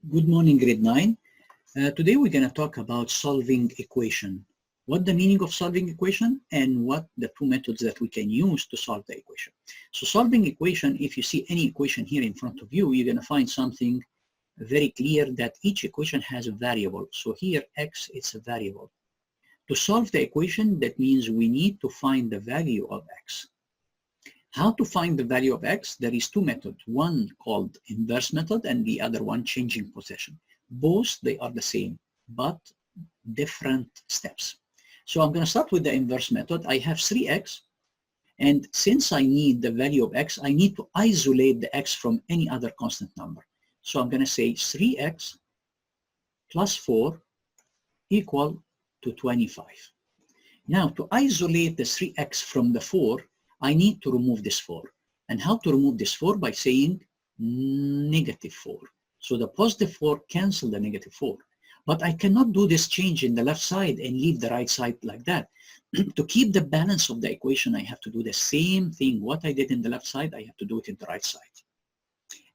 Good morning, grade 9. Today we're going to talk about solving equation. What the meaning of solving equation and what the two methods that we can use to solve the equation. So solving equation, if you see any equation here in front of you, you're going to find something very clear that each equation has a variable. So here x is a variable. To solve the equation, that means we need to find the value of x. How to find the value of x? There is two methods, one called inverse method and the other one changing position. Both, they are the same, but different steps. So I'm going to start with the inverse method. I have 3x, and since I need the value of x, I need to isolate the x from any other constant number. So I'm going to say 3x plus 4 equal to 25. Now, to isolate the 3x from the 4, I need to remove this 4. And how to remove this 4? By saying negative 4. So the positive 4 cancel the negative 4. But I cannot do this change in the left side and leave the right side like that. To keep the balance of the equation, I have to do the same thing. What I did in the left side, I have to do it in the right side.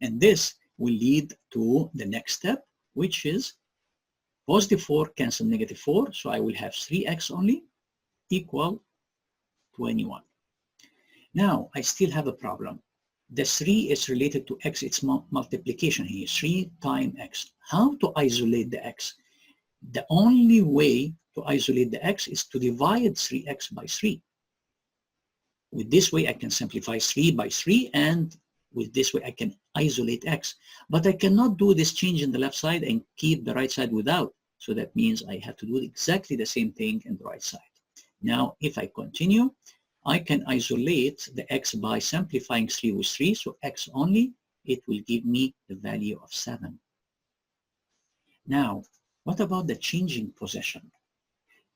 And this will lead to the next step, which is positive 4 cancel negative 4. So I will have 3x only equal 21. Now, I still have a problem. The 3 is related to x, it's multiplication here, 3 times x. How to isolate the x? The only way to isolate the x is to divide 3x by 3. With this way, I can simplify 3 by 3, and with this way, I can isolate x. But I cannot do this change in the left side and keep the right side without. So that means I have to do exactly the same thing in the right side. Now, if I continue, I can isolate the x by simplifying 3 with 3, so x only, it will give me the value of 7. Now, what about the changing position?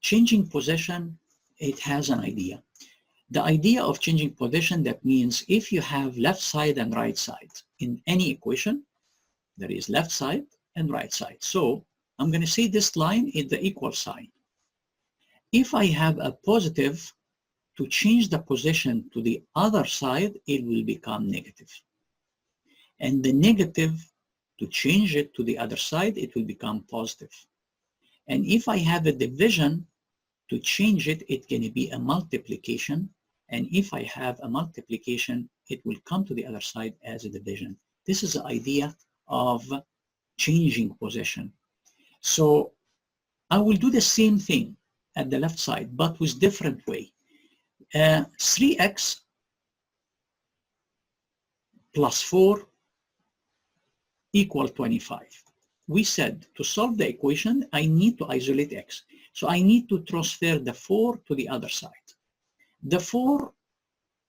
Changing position, it has an idea. The idea of changing position, that means if you have left side and right side in any equation, there is left side and right side. So I'm going to say this line is the equal sign. If I have a positive, to change the position to the other side, it will become negative. And the negative, to change it to the other side, it will become positive. And if I have a division, to change it, it's going to be a multiplication. And if I have a multiplication, it will come to the other side as a division. This is the idea of changing position. So I will do the same thing at the left side, but with different way. 3x plus 4 equal 25. We said to solve the equation, I need to isolate x. So I need to transfer the 4 to the other side. The 4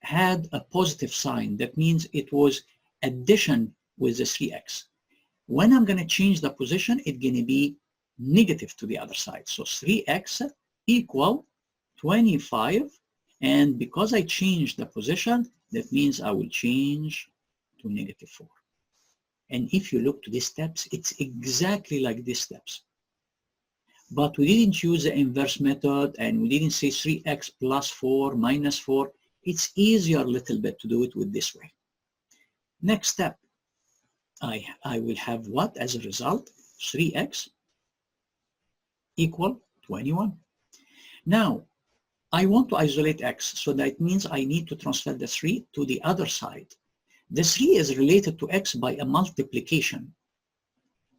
had a positive sign. That means it was addition with the 3x. When I'm going to change the position, it's going to be negative to the other side. So 3x equal 25. And because I changed the position, that means I will change to negative 4. And if you look to these steps, it's exactly like these steps. But we didn't use the inverse method, and we didn't say 3x plus 4 minus 4. It's easier a little bit to do it with this way. Next step, I will have what as a result? 3x equal 21. Now, I want to isolate x, so that means I need to transfer the 3 to the other side. The 3 is related to x by a multiplication.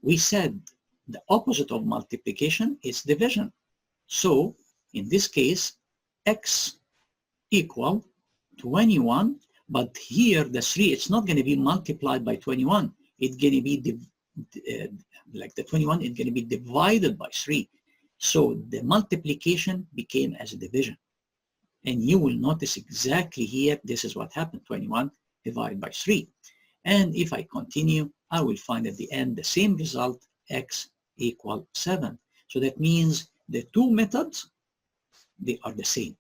We said the opposite of multiplication is division. So, in this case, x equal 21, but here the 3, it's not going to be multiplied by 21. It's going to be, like the 21, it's going to be divided by 3. So the multiplication became as a division. And you will notice exactly here, this is what happened, 21 divided by 3. And if I continue, I will find at the end the same result, x equal 7. So that means the two methods, they are the same.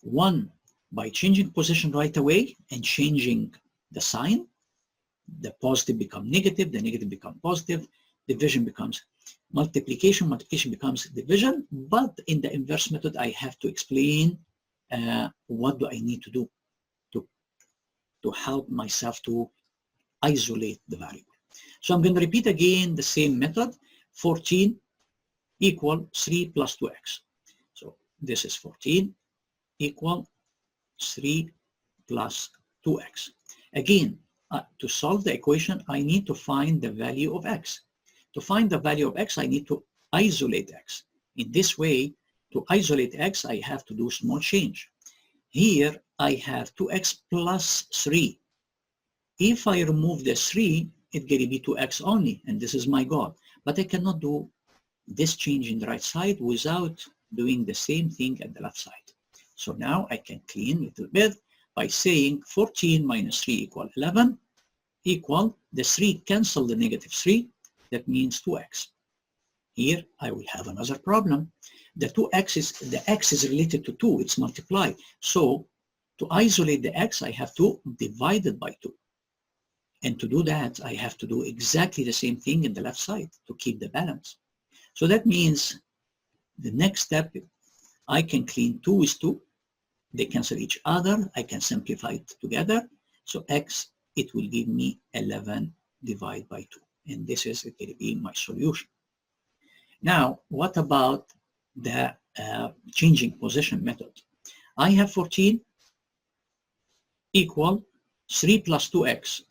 One, by changing position right away and changing the sign, the positive become negative, the negative become positive, division becomes multiplication, multiplication becomes division, but in the inverse method, I have to explain what do I need to do to help myself to isolate the variable. So I'm going to repeat again the same method. 14 equal 3 plus 2x. So this is 14 equal 3 plus 2x. Again, to solve the equation, I need to find the value of x. To find the value of x, I need to isolate x. In this way, to isolate x, I have to do small change. Here, I have 2x plus 3. If I remove the 3, it's going to be 2x only, and this is my goal. But I cannot do this change in the right side without doing the same thing at the left side. So now I can clean a little bit by saying 14 minus 3 equal 11 equal, the 3 cancel the negative 3, that means 2x. Here I will have another problem. The x is related to 2, it's multiplied. So to isolate the x, I have to divide it by 2. And to do that, I have to do exactly the same thing in the left side to keep the balance. So that means the next step, I can clean 2 with 2. They cancel each other. I can simplify it together. So x, it will give me 11 divided by 2. And this is going to be my solution. Now, what about the changing position method? I have 14 equal 3 plus 2x.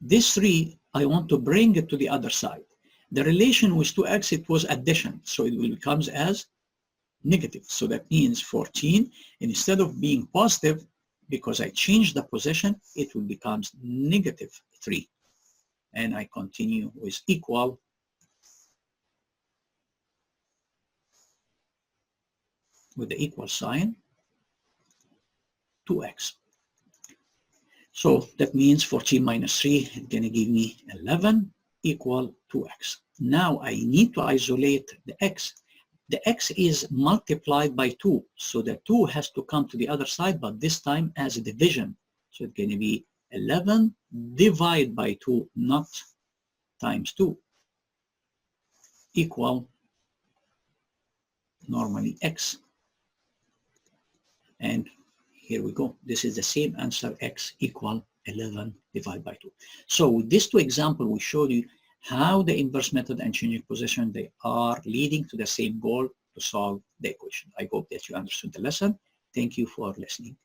This 3, I want to bring it to the other side. The relation with 2x, it was addition, so it will become as negative. So that means 14, and instead of being positive, because I changed the position, it will become negative 3. And I continue with equal with the equal sign 2x. So that means 14 minus 3 is going to give me 11 equal 2x. Now I need to isolate the x. The x is multiplied by 2, so the 2 has to come to the other side, but this time as a division. So it's going to be 11 divided by 2, not times 2, equal normally x. And here we go. This is the same answer, x equal 11 divided by 2. So with these two examples, we showed you how the inverse method and changing position, they are leading to the same goal, to solve the equation. I hope that you understood the lesson. Thank you for listening.